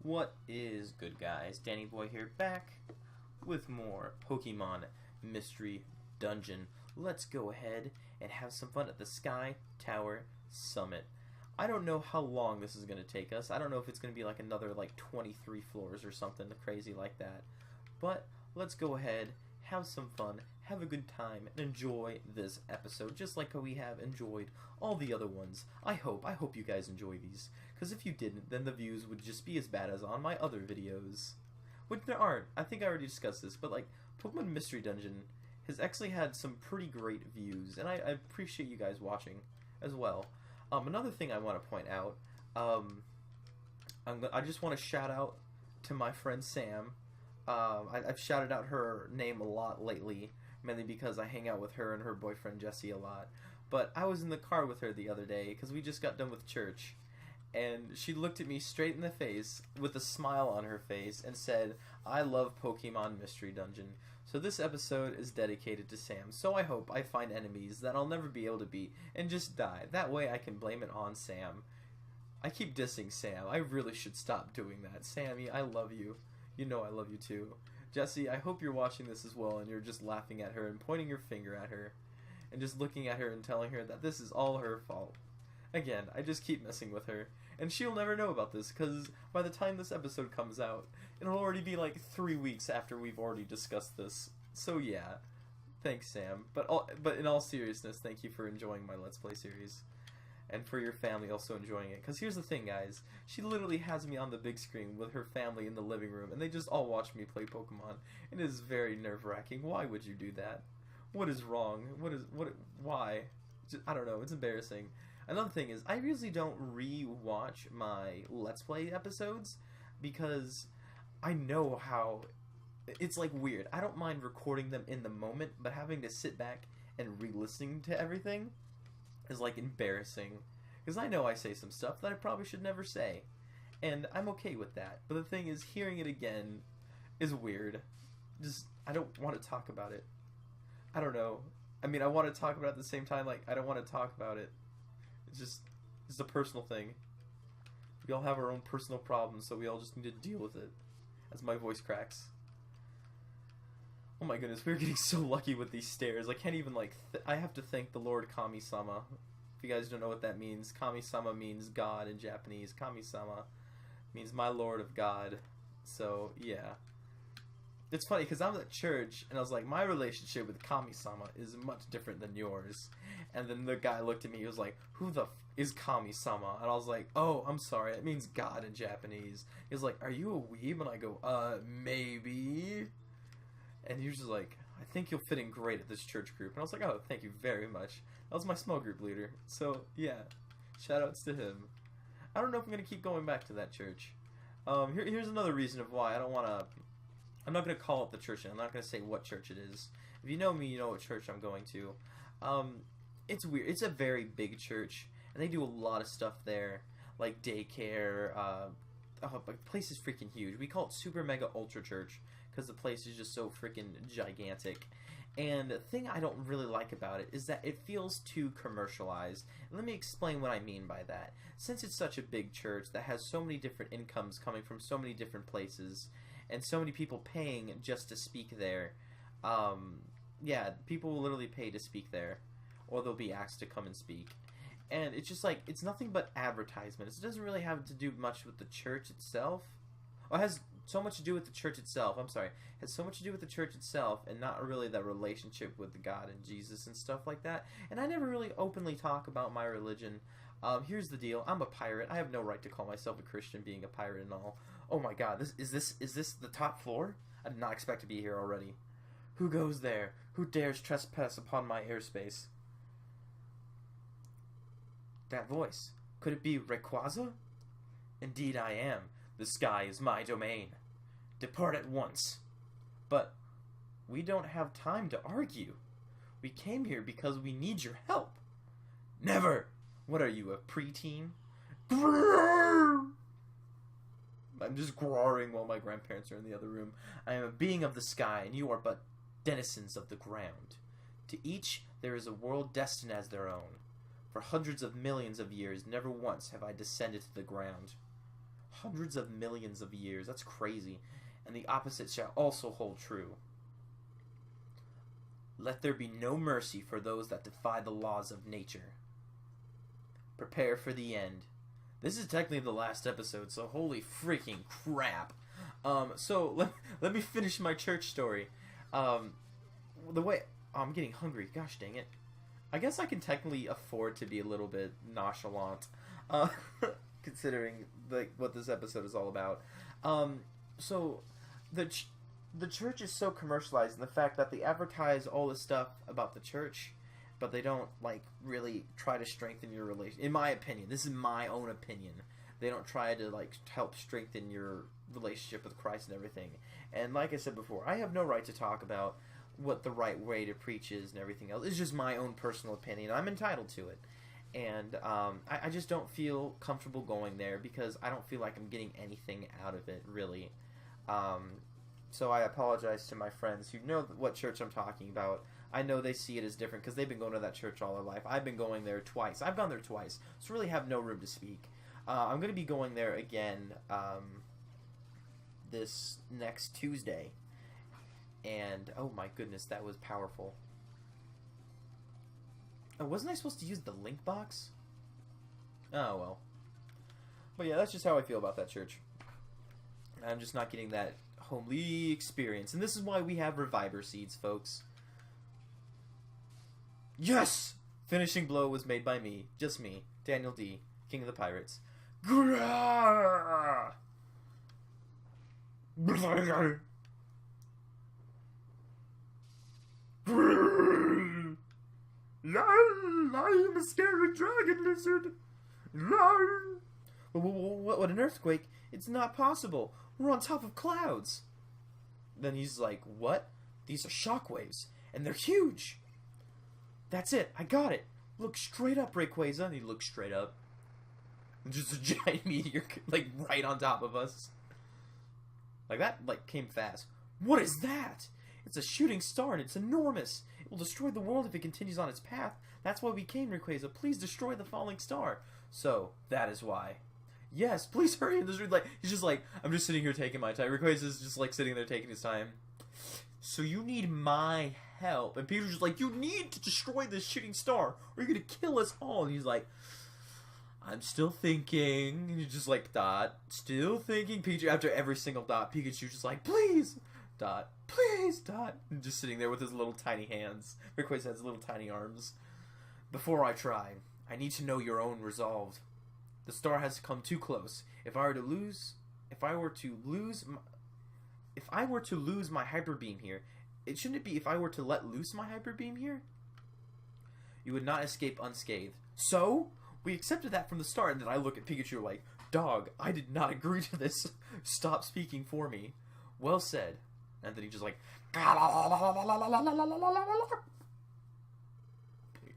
What is good, guys? Danny Boy here, back with more Pokemon Mystery Dungeon. Let's go ahead and have some fun at the Sky Tower Summit. I don't know how long this is going to take us. I don't know if it's going to be like another 23 floors or something crazy like that. But let's go ahead, have some fun, have a good time, and enjoy this episode just like we have enjoyed all the other ones. I hope you guys enjoy these. Because if you didn't, then the views would just be as bad as on my other videos. Which there aren't. I think I already discussed this, but Pokemon Mystery Dungeon has actually had some pretty great views, and I appreciate you guys watching as well. Another thing I want to point out, I just want to shout out to my friend Sam. I've shouted out her name a lot lately, mainly because I hang out with her and her boyfriend Jesse a lot. But I was in the car with her the other day because we just got done with church. And she looked at me straight in the face with a smile on her face and said, "I love Pokemon Mystery Dungeon." So this episode is dedicated to Sam. So I hope I find enemies that I'll never be able to beat and just die. That way I can blame it on Sam. I keep dissing Sam. I really should stop doing that. Sammy, I love you. You know I love you too. Jesse, I hope you're watching this as well and you're just laughing at her and pointing your finger at her and just looking at her and telling her that this is all her fault. Again, I just keep messing with her. And she'll never know about this, because by the time this episode comes out, it'll already be 3 weeks after we've already discussed this. So yeah, thanks Sam. But in all seriousness, thank you for enjoying my Let's Play series. And for your family also enjoying it. Because here's the thing, guys. She literally has me on the big screen with her family in the living room, and they just all watch me play Pokemon. It is very nerve-wracking. Why would you do that? What is wrong? Why? I don't know. It's embarrassing. Another thing is, I usually don't re-watch my Let's Play episodes because I know how it's weird. I don't mind recording them in the moment, but having to sit back and re-listening to everything is embarrassing because I know I say some stuff that I probably should never say, and I'm okay with that. But the thing is, hearing it again is weird. I don't want to talk about it. I don't know. I mean, I want to talk about it at the same time. I don't want to talk about it. It's a personal thing. We all have our own personal problems, so we all just need to deal with it. As my voice cracks. Oh my goodness, we're getting so lucky with these stairs. I can't even I have to thank the Lord Kami-sama. If you guys don't know what that means, Kami-sama means God in Japanese. Kami-sama means my Lord of God. So yeah. It's funny because I'm at church and I was like, my relationship with Kami-sama is much different than yours. And then the guy looked at me, he was like, "Who the f is Kami-sama?" And I was like, "Oh, I'm sorry, it means God in Japanese." He was like, "Are you a weeb?" And I go, maybe. And he was just like, "I think you'll fit in great at this church group." And I was like, "Oh, thank you very much." That was my small group leader. So yeah, shout outs to him. I don't know if I'm going to keep going back to that church. Here's another reason of why I don't want to. I'm not going to call it the church, and I'm not going to say what church it is. If you know me, you know what church I'm going to. It's weird. It's a very big church, and they do a lot of stuff there, like daycare. The place is freaking huge. We call it Super Mega Ultra Church because the place is just so freaking gigantic. And the thing I don't really like about it is that it feels too commercialized. And let me explain what I mean by that. Since it's such a big church that has so many different incomes coming from so many different places, and so many people paying just to speak there, yeah, people will literally pay to speak there, or they'll be asked to come and speak. And it's just it's nothing but advertisements. It doesn't really have to do much with the church itself. Well, it has so much to do with the church itself. I'm sorry. It has so much to do with the church itself and not really that relationship with God and Jesus and stuff like that. And I never really openly talk about my religion. Here's the deal. I'm a pirate. I have no right to call myself a Christian being a pirate and all. Oh my god, is this the top floor? I did not expect to be here already. Who goes there? Who dares trespass upon my airspace? That voice. Could it be Rayquaza? Indeed I am. The sky is my domain. Depart at once. But we don't have time to argue. We came here because we need your help. Never! What are you, a preteen? I'm just growling while my grandparents are in the other room. I am a being of the sky, and you are but denizens of the ground. To each there is a world destined as their own. For hundreds of millions of years, never once have I descended to the ground. hundreds of millions of years. That's crazy. And the opposite shall also hold true. Let there be no mercy for those that defy the laws of nature. Prepare for the end. This is technically the last episode, so holy freaking crap. So let me finish my church story. The way I'm getting hungry. Gosh dang it. I guess I can technically afford to be a little bit nonchalant, considering what this episode is all about. So the church is so commercialized in the fact that they advertise all this stuff about the church, but they don't really try to strengthen your relation. In my opinion, this is my own opinion. They don't try to help strengthen your relationship with Christ and everything. And like I said before, I have no right to talk about what the right way to preach is and everything else. It's just my own personal opinion. I'm entitled to it. And I just don't feel comfortable going there because I don't feel like I'm getting anything out of it, really. So I apologize to my friends who know what church I'm talking about. I know they see it as different because they've been going to that church all their life. I've been going there twice. I've gone there twice, so really have no room to speak. I'm going to be going there again this next Tuesday. And, oh my goodness, that was powerful. Oh, wasn't I supposed to use the link box? Oh, well. But yeah, that's just how I feel about that church. I'm just not getting that homely experience. And this is why we have Reviver seeds, folks. Yes! Finishing blow was made by me. Just me. Daniel D. King of the Pirates. Grrrr! I'm a scary dragon lizard. What an earthquake. It's not possible. We're on top of clouds. Then he's like, what? These are shockwaves, and they're huge. That's it. I got it. Look straight up, Rayquaza. And he looks straight up. And just a giant meteor, right on top of us. That, came fast. What is that? It's a shooting star, and it's enormous. It will destroy the world if it continues on its path. That's why we came, Rayquaza. Please destroy the falling star. So, that is why. Yes, please hurry. And he's just I'm just sitting here taking my time. Rayquaza's just, sitting there taking his time. So you need my help. And Peter's just you need to destroy this shooting star, or you're going to kill us all. And he's like, I'm still thinking. And you're just Dot. Still thinking. Pikachu, after every single dot, Pikachu's just please. Dot. Please, Dot. And just sitting there with his little tiny hands. Rayquaza has little tiny arms. Before I try, I need to know your own resolve. The star has come too close. If I were to lose my Hyper Beam here, shouldn't it be if I were to let loose my Hyper Beam here? You would not escape unscathed. So, we accepted that from the start, and then I look at Pikachu dog, I did not agree to this. Stop speaking for me. Well said. And then he just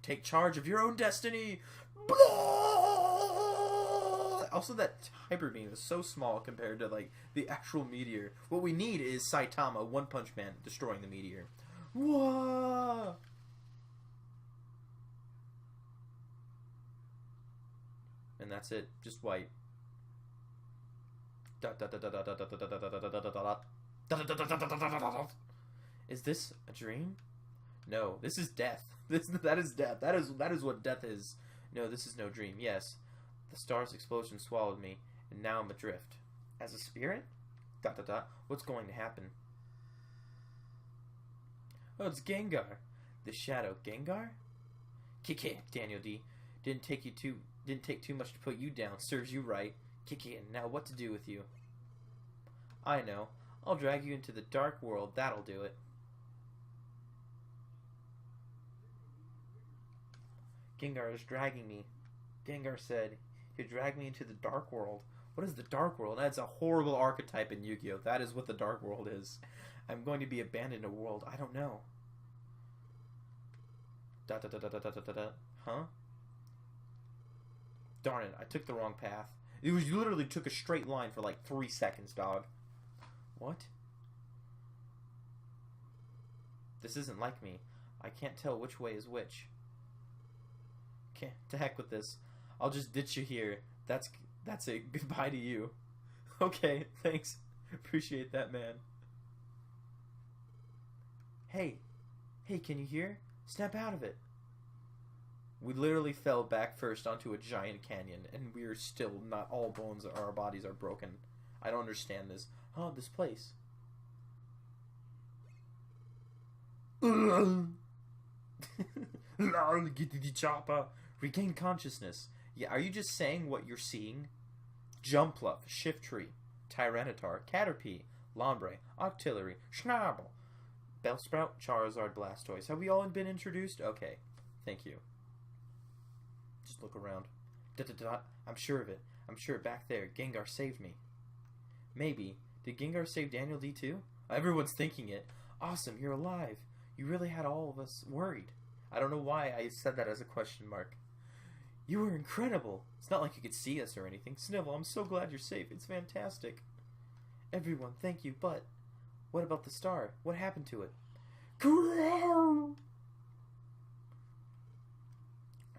take charge of your own destiny. Also, that Hyper Beam is so small compared to the actual meteor. What we need is Saitama, One Punch Man, destroying the meteor. Whoa! And that's it. Just white. Is this a dream? No, this is death. That is death. That is what death is. No, this is no dream. Yes, the star's explosion swallowed me, and now I'm adrift. As a spirit? What's going to happen? Oh, it's Gengar. The shadow. Gengar? Kick, Daniel D. Didn't take too much to put you down. Serves you right. Kick in. Now what to do with you? I know. I'll drag you into the dark world. That'll do it. Gengar is dragging me. Gengar said, you drag me into the dark world. What is the dark world? That's a horrible archetype in Yu-Gi-Oh! That is what the dark world is. I'm going to be abandoned in a world I don't know. Huh? Darn it, I took the wrong path. You literally took a straight line for 3 seconds, dog. What? This isn't like me. I can't tell which way is which. Okay, to heck with this. I'll just ditch you here. That's it. Goodbye to you. Okay, thanks. Appreciate that, man. Hey, can you hear? Snap out of it. We literally fell back first onto a giant canyon, and we are still not all bones of our bodies are broken. I don't understand this. Oh, this place. Get to the chopper. Regain consciousness. Yeah, are you just saying what you're seeing? Jumpluff, Shiftry, Tyranitar, Caterpie, Lombre, Octillery, Schnabel, Bellsprout, Charizard, Blastoise. Have we all been introduced? Okay, thank you. Just look around. I'm sure of it. I'm sure back there, Gengar saved me. Maybe. Did Gengar save Daniel D too? Everyone's thinking it. Awesome, you're alive. You really had all of us worried. I don't know why I said that as a question mark. You were incredible. It's not like you could see us or anything. Snivell, I'm so glad you're safe. It's fantastic. Everyone, thank you, but what about the star? What happened to it?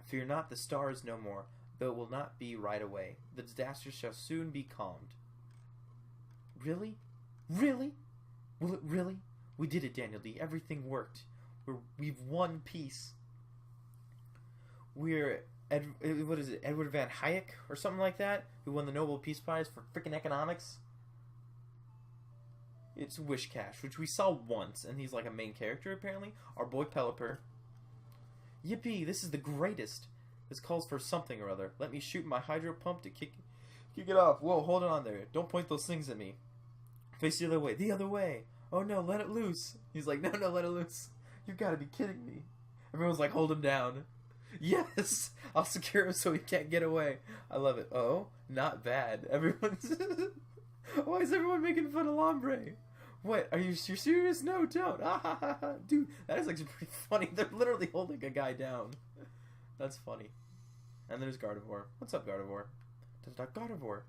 Fear not, the star is no more, though it will not be right away. The disaster shall soon be calmed. Really? Really? Will it really? We did it, Daniel D. Everything worked. We've won peace. We're Edward Van Hayek or something like that, who won the Nobel Peace Prize for freaking economics. It's Wishcash, which we saw once, and he's like a main character apparently. Our boy Pelipper. Yippee! This is the greatest. This calls for something or other. Let me shoot my hydro pump to kick it off. Whoa, hold on there. Don't point those things at me. Face the other way. The other way. Oh no, let it loose. He's like, no, let it loose. You've got to be kidding me. Everyone's like, hold him down. Yes! I'll secure him so he can't get away. I love it. Oh, not bad. Everyone's... Why is everyone making fun of Lombre? What? You're serious? No, don't. Dude, that is actually pretty funny. They're literally holding a guy down. That's funny. And there's Gardevoir. What's up, Gardevoir? Gardevoir.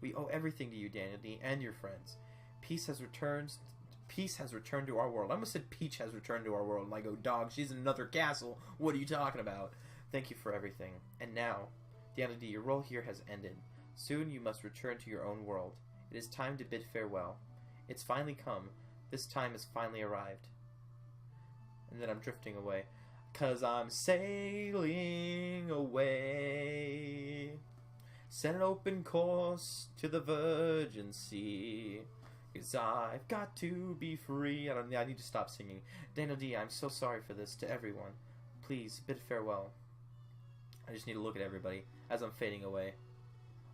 We owe everything to you, Daniel D, and your friends. Peace has returned to our world. I almost said Peach has returned to our world. Like, oh, dog, she's in another castle. What are you talking about? Thank you for everything. And now, Daniel D, your role here has ended. Soon you must return to your own world. It is time to bid farewell. It's finally come. This time has finally arrived. And then I'm drifting away. 'Cause I'm sailing away. Set an open course to the Virgin Sea. 'Cause I've got to be free. I need to stop singing. Daniel D, I'm so sorry for this to everyone. Please, bid farewell. I just need to look at everybody as I'm fading away.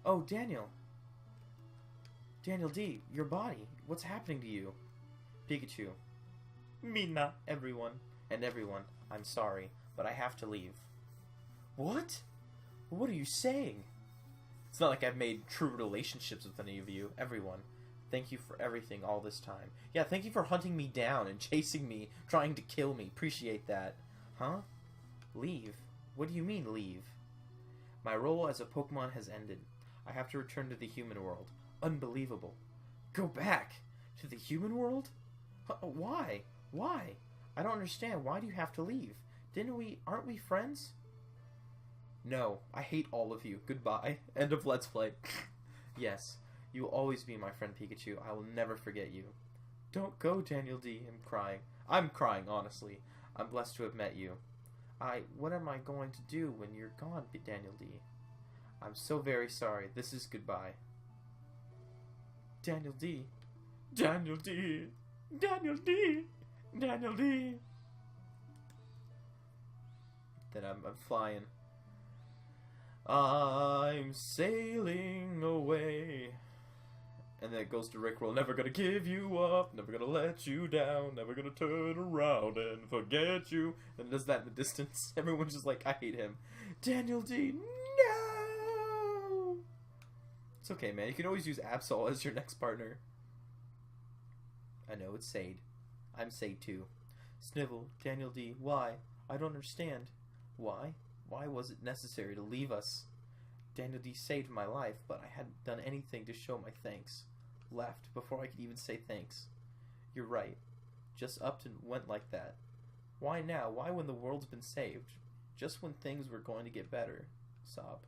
Oh, Daniel. Daniel D, your body. What's happening to you? Pikachu. Mina. Everyone. And everyone. I'm sorry, but I have to leave. What? What are you saying? It's not like I've made true relationships with any of you. Everyone. Thank you for everything all this time. Yeah, thank you for hunting me down and chasing me, trying to kill me. Appreciate that. Huh? Leave? What do you mean, leave? My role as a Pokemon has ended. I have to return to the human world. Unbelievable. Go back? To the human world? Why? Why? I don't understand. Why do you have to leave? Aren't we friends? No, I hate all of you. Goodbye. End of Let's Play. Yes, you will always be my friend Pikachu. I will never forget you. Don't go, Daniel D. I'm crying. I'm crying, honestly. I'm blessed to have met you. What am I going to do when you're gone, Daniel D? I'm so very sorry. This is goodbye. Daniel D. Daniel D. Daniel D. Daniel D. Then I'm flying. I'm sailing away. And then it goes to Rickroll. Never gonna give you up. Never gonna let you down. Never gonna turn around and forget you. And it does that in the distance. Everyone's just like, I hate him. Daniel D. No! It's okay, man. You can always use Absol as your next partner. I know, it's Sade. I'm Sade too. Snivell, Daniel D. Why? I don't understand. Why? Why was it necessary to leave us? Daniel D. saved my life, but I hadn't done anything to show my thanks. Left before I could even say thanks. You're right. Just up and went like that. Why now? Why when the world's been saved? Just when things were going to get better. Sob.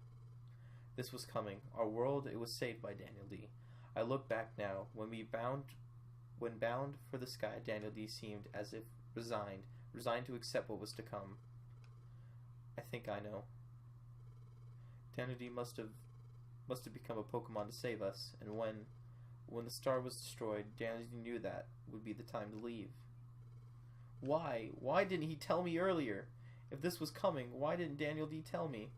This was coming. Our world, it was saved by Daniel D. I look back now. When bound for the sky, Daniel D seemed as if resigned to accept what was to come. I think I know. Daniel D must have become a Pokemon to save us, and when the star was destroyed, Daniel D knew that would be the time to leave. Why? Why didn't he tell me earlier? If this was coming, why didn't Daniel D tell me?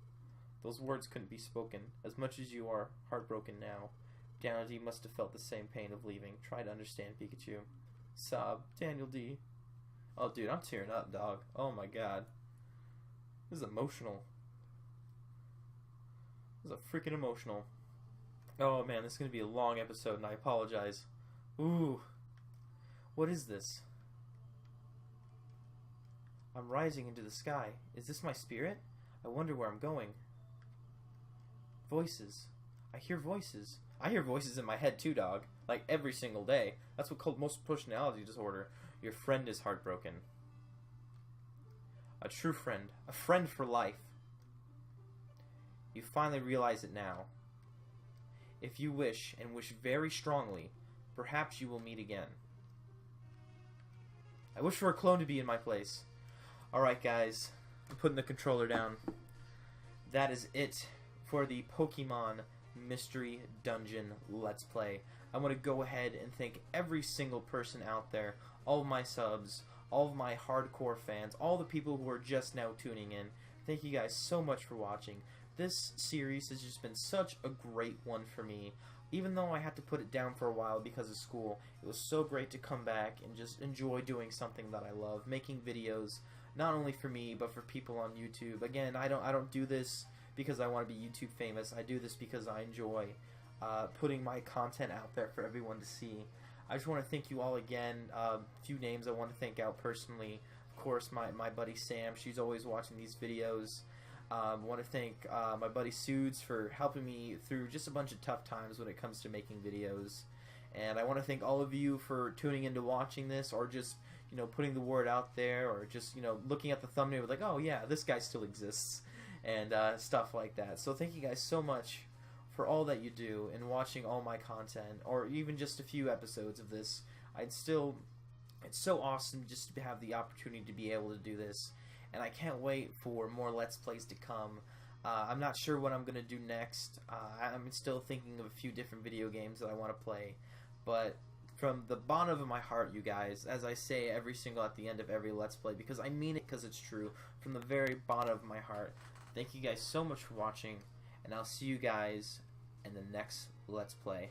Those words couldn't be spoken. As much as you are heartbroken now, Daniel D must have felt the same pain of leaving. Try to understand, Pikachu. Sob. Daniel D. Oh, dude, I'm tearing up, dog. Oh, my God. This is emotional. This is a freaking emotional. Oh, man, this is going to be a long episode, and I apologize. Ooh. What is this? I'm rising into the sky. Is this my spirit? I wonder where I'm going. Voices. I hear voices. I hear voices in my head too, dog. Like every single day. That's what called most personality disorder. Your friend is heartbroken. A true friend. A friend for life. You finally realize it now. If you wish, and wish very strongly, perhaps you will meet again. I wish for a clone to be in my place. Alright guys, I'm putting the controller down. That is it for the Pokemon Mystery Dungeon Let's Play. I want to go ahead and thank every single person out there, all of my subs, all of my hardcore fans, all the people who are just now tuning in. Thank you guys so much for watching. This series has just been such a great one for me. Even though I had to put it down for a while because of school, it was so great to come back and just enjoy doing something that I love, making videos, not only for me, but for people on YouTube. Again, I don't do this because I want to be YouTube famous. I do this because I enjoy putting my content out there for everyone to see. I just want to thank you all again. A few names I want to thank out personally. Of course, my buddy Sam. She's always watching these videos. I want to thank my buddy Sudes for helping me through just a bunch of tough times when it comes to making videos. And I want to thank all of you for tuning into watching this, or just, you know, putting the word out there, or just, you know, looking at the thumbnail like, oh yeah, this guy still exists, and stuff like that. So thank you guys so much for all that you do and watching all my content, or even just a few episodes of this. It's so awesome just to have the opportunity to be able to do this, and I can't wait for more Let's Plays to come. I'm not sure what I'm going to do next. I'm still thinking of a few different video games that I want to play, but from the bottom of my heart, you guys, as I say at the end of every Let's Play, because I mean it because it's true, from the very bottom of my heart, thank you guys so much for watching, and I'll see you guys in the next Let's Play.